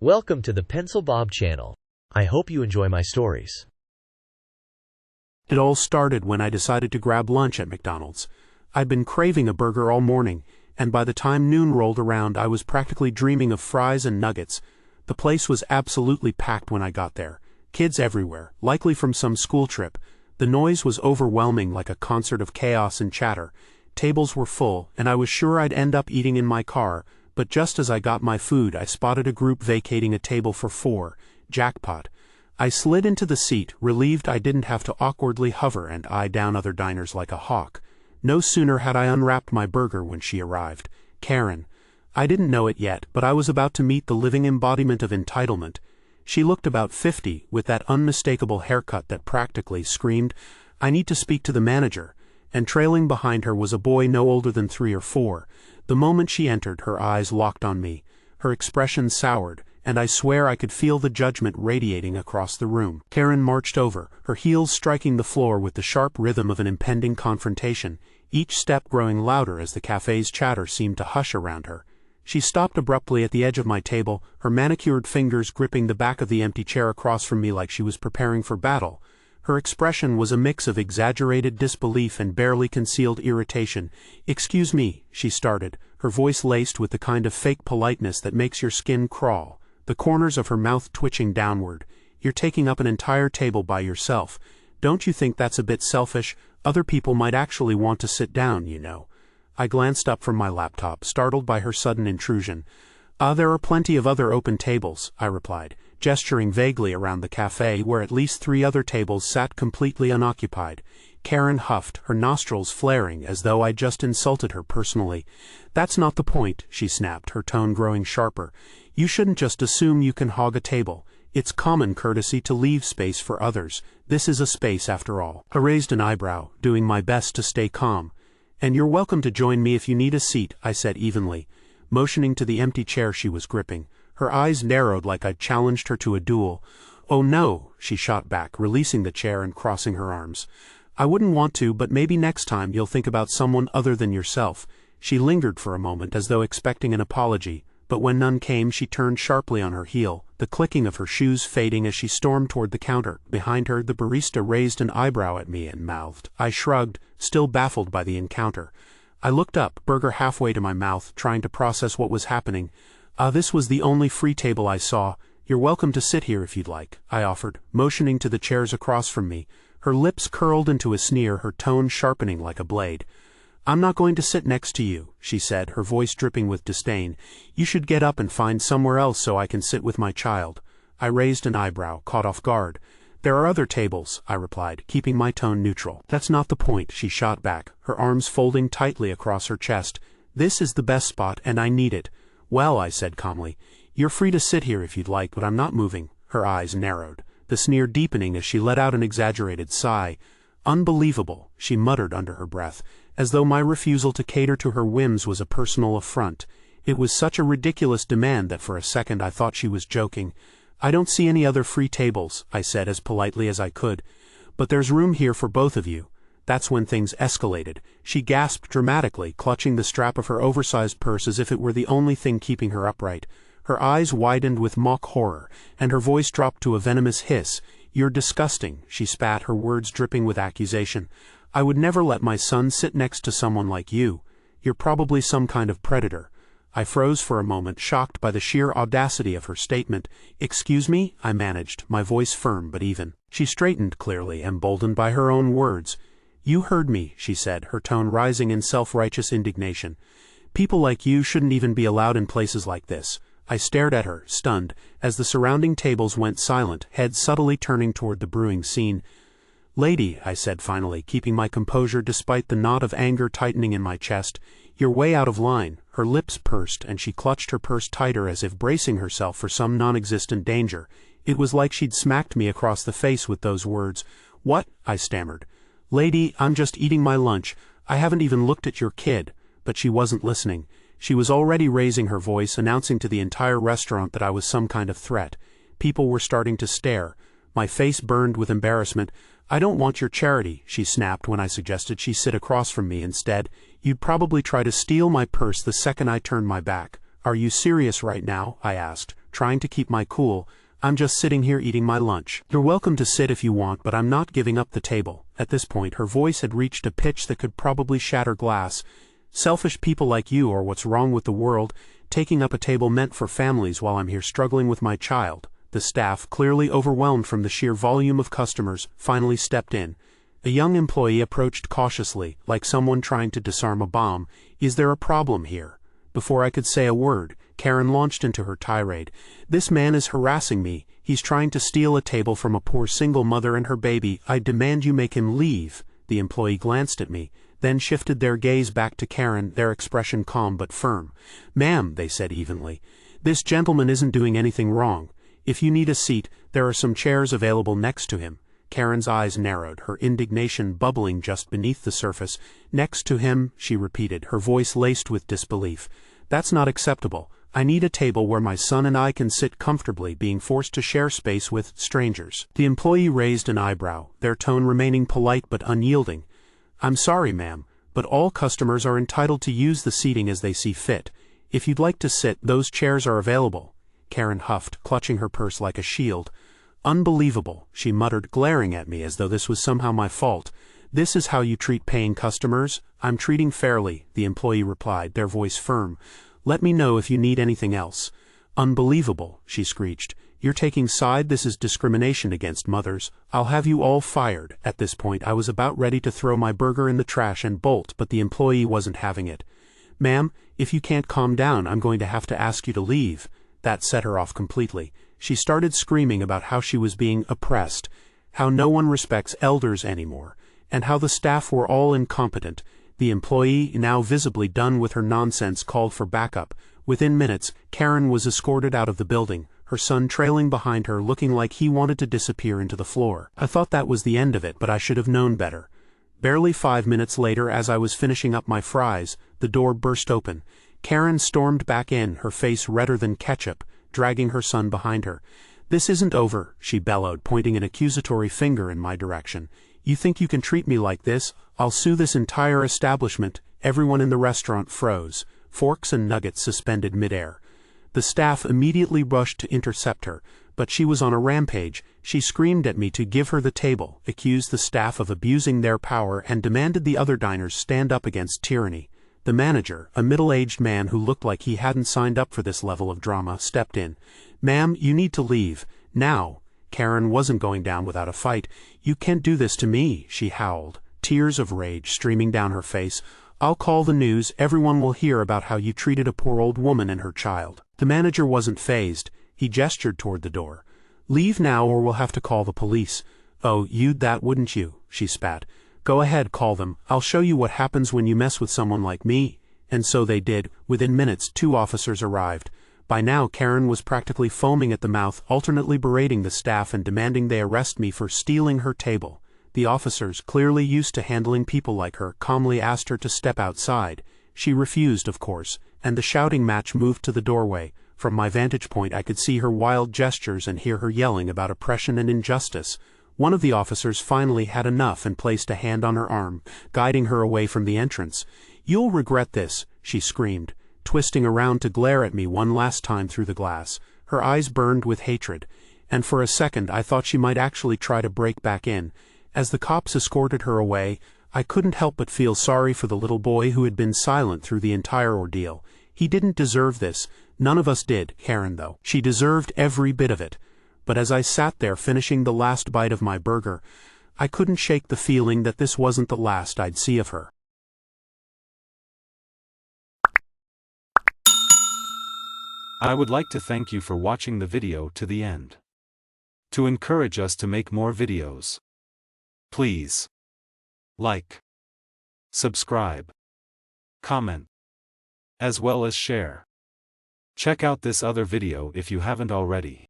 Welcome to the Pencil Bob channel. I hope you enjoy my stories. It all started when I decided to grab lunch at McDonald's. I'd been craving a burger all morning, and by the time noon rolled around I was practically dreaming of fries and nuggets. The place was absolutely packed when I got there. Kids everywhere, likely from some school trip. The noise was overwhelming, like a concert of chaos and chatter. Tables were full, and I was sure I'd end up eating in my car, but just as I got my food I spotted a group vacating a table for 4, Jackpot. I slid into the seat, relieved I didn't have to awkwardly hover and eye down other diners like a hawk. No sooner had I unwrapped my burger when she arrived. Karen. I didn't know it yet, but I was about to meet the living embodiment of entitlement. She looked about 50, with that unmistakable haircut that practically screamed, "I need to speak to the manager," and trailing behind her was a boy no older than 3 or 4. The moment she entered, her eyes locked on me. Her expression soured, and I swear I could feel the judgment radiating across the room. Karen marched over, her heels striking the floor with the sharp rhythm of an impending confrontation, each step growing louder as the cafe's chatter seemed to hush around her. She stopped abruptly at the edge of my table, her manicured fingers gripping the back of the empty chair across from me like she was preparing for battle. Her expression was a mix of exaggerated disbelief and barely concealed irritation. "Excuse me," she started, her voice laced with the kind of fake politeness that makes your skin crawl, the corners of her mouth twitching downward. "You're taking up an entire table by yourself. Don't you think that's a bit selfish? Other people might actually want to sit down, you know." I glanced up from my laptop, startled by her sudden intrusion. There are plenty of other open tables," I replied, gesturing vaguely around the cafe where at least 3 other tables sat completely unoccupied. Karen huffed, her nostrils flaring as though I'd just insulted her personally. "That's not the point," she snapped, her tone growing sharper. "You shouldn't just assume you can hog a table. It's common courtesy to leave space for others. This is a space after all." I raised an eyebrow, doing my best to stay calm. "And you're welcome to join me if you need a seat," I said evenly, motioning to the empty chair she was gripping. Her eyes narrowed like I'd challenged her to a duel. "Oh no," she shot back, releasing the chair and crossing her arms. "I wouldn't want to, but maybe next time you'll think about someone other than yourself." She lingered for a moment as though expecting an apology, but when none came she turned sharply on her heel, the clicking of her shoes fading as she stormed toward the counter. Behind her the barista raised an eyebrow at me and mouthed. I shrugged, still baffled by the encounter. I looked up, burger halfway to my mouth, trying to process what was happening. This was the only free table I saw. "You're welcome to sit here if you'd like," I offered, motioning to the chairs across from me. Her lips curled into a sneer, her tone sharpening like a blade. "I'm not going to sit next to you," she said, her voice dripping with disdain. "You should get up and find somewhere else so I can sit with my child." I raised an eyebrow, caught off guard. "There are other tables," I replied, keeping my tone neutral. "That's not the point," she shot back, her arms folding tightly across her chest. "This is the best spot, and I need it." "Well," I said calmly, "you're free to sit here if you'd like, but I'm not moving." Her eyes narrowed, the sneer deepening as she let out an exaggerated sigh. "Unbelievable," she muttered under her breath, as though my refusal to cater to her whims was a personal affront. It was such a ridiculous demand that for a second I thought she was joking. "I don't see any other free tables," I said as politely as I could. "But there's room here for both of you." That's when things escalated. She gasped dramatically, clutching the strap of her oversized purse as if it were the only thing keeping her upright. Her eyes widened with mock horror, and her voice dropped to a venomous hiss. "You're disgusting," she spat, her words dripping with accusation. "I would never let my son sit next to someone like you. You're probably some kind of predator." I froze for a moment, shocked by the sheer audacity of her statement. "Excuse me?" I managed, my voice firm but even. She straightened, clearly emboldened by her own words. "You heard me," she said, her tone rising in self-righteous indignation. "People like you shouldn't even be allowed in places like this." I stared at her, stunned, as the surrounding tables went silent, heads subtly turning toward the brewing scene. "Lady," I said finally, keeping my composure despite the knot of anger tightening in my chest, "you're way out of line." Her lips pursed, and she clutched her purse tighter as if bracing herself for some non-existent danger. It was like she'd smacked me across the face with those words. "What?" I stammered. "Lady, I'm just eating my lunch. I haven't even looked at your kid." But she wasn't listening. She was already raising her voice, announcing to the entire restaurant that I was some kind of threat. People were starting to stare. My face burned with embarrassment. "I don't want your charity," she snapped when I suggested she sit across from me instead. "You'd probably try to steal my purse the second I turned my back." "Are you serious right now?" I asked, trying to keep my cool. I'm just sitting here eating my lunch. You're welcome to sit if you want, but I'm not giving up the table. At this point, her voice had reached a pitch that could probably shatter glass. Selfish people like you are what's wrong with the world, taking up a table meant for families while I'm here struggling with my child. The staff, clearly overwhelmed from the sheer volume of customers, finally stepped in. A young employee approached cautiously, like someone trying to disarm a bomb. Is there a problem here? Before I could say a word, Karen launched into her tirade. This man is harassing me. He's trying to steal a table from a poor single mother and her baby. I demand you make him leave. The employee glanced at me, then shifted their gaze back to Karen, their expression calm but firm. Ma'am, they said evenly, this gentleman isn't doing anything wrong. If you need a seat, there are some chairs available next to him. Karen's eyes narrowed, her indignation bubbling just beneath the surface. Next to him, she repeated, her voice laced with disbelief. That's not acceptable. I need a table where my son and I can sit comfortably, being forced to share space with strangers. The employee raised an eyebrow, their tone remaining polite but unyielding. I'm sorry, ma'am, but all customers are entitled to use the seating as they see fit. If you'd like to sit, those chairs are available. Karen huffed, clutching her purse like a shield. Unbelievable, she muttered, glaring at me as though this was somehow my fault. This is how you treat paying customers? I'm treating fairly, the employee replied, their voice firm. Let me know if you need anything else. Unbelievable, she screeched. You're taking side. This is discrimination against mothers. I'll have you all fired. At this point, I was about ready to throw my burger in the trash and bolt, but the employee wasn't having it. Ma'am, if you can't calm down, I'm going to have to ask you to leave. That set her off completely. She started screaming about how she was being oppressed, how no one respects elders anymore, and how the staff were all incompetent. The employee, now visibly done with her nonsense, called for backup. Within minutes, Karen was escorted out of the building, her son trailing behind her, looking like he wanted to disappear into the floor. I thought that was the end of it, but I should have known better. Barely 5 minutes later, as I was finishing up my fries, the door burst open. Karen stormed back in, her face redder than ketchup, dragging her son behind her. This isn't over, she bellowed, pointing an accusatory finger in my direction. You think you can treat me like this? I'll sue this entire establishment. Everyone in the restaurant froze, forks and nuggets suspended midair. The staff immediately rushed to intercept her, but she was on a rampage. She screamed at me to give her the table, accused the staff of abusing their power, and demanded the other diners stand up against tyranny. The manager, a middle-aged man who looked like he hadn't signed up for this level of drama, stepped in. Ma'am, you need to leave. Now. Karen wasn't going down without a fight. You can't do this to me, she howled, tears of rage streaming down her face. I'll call the news. Everyone will hear about how you treated a poor old woman and her child. The manager wasn't fazed. He gestured toward the door. Leave now or we'll have to call the police. Oh, you'd that, wouldn't you? She spat. Go ahead, call them. I'll show you what happens when you mess with someone like me. And so they did. Within minutes, 2 officers arrived. By now, Karen was practically foaming at the mouth, alternately berating the staff and demanding they arrest me for stealing her table. The officers, clearly used to handling people like her, calmly asked her to step outside. She refused, of course, and the shouting match moved to the doorway. From my vantage point, I could see her wild gestures and hear her yelling about oppression and injustice. One of the officers finally had enough and placed a hand on her arm, guiding her away from the entrance. You'll regret this, she screamed, twisting around to glare at me one last time through the glass. Her eyes burned with hatred, and for a second I thought she might actually try to break back in. As the cops escorted her away, I couldn't help but feel sorry for the little boy who had been silent through the entire ordeal. He didn't deserve this. None of us did, Karen though. She deserved every bit of it. But as I sat there finishing the last bite of my burger, I couldn't shake the feeling that this wasn't the last I'd see of her. I would like to thank you for watching the video to the end. To encourage us to make more videos, please like, subscribe, comment, as well as share. Check out this other video if you haven't already.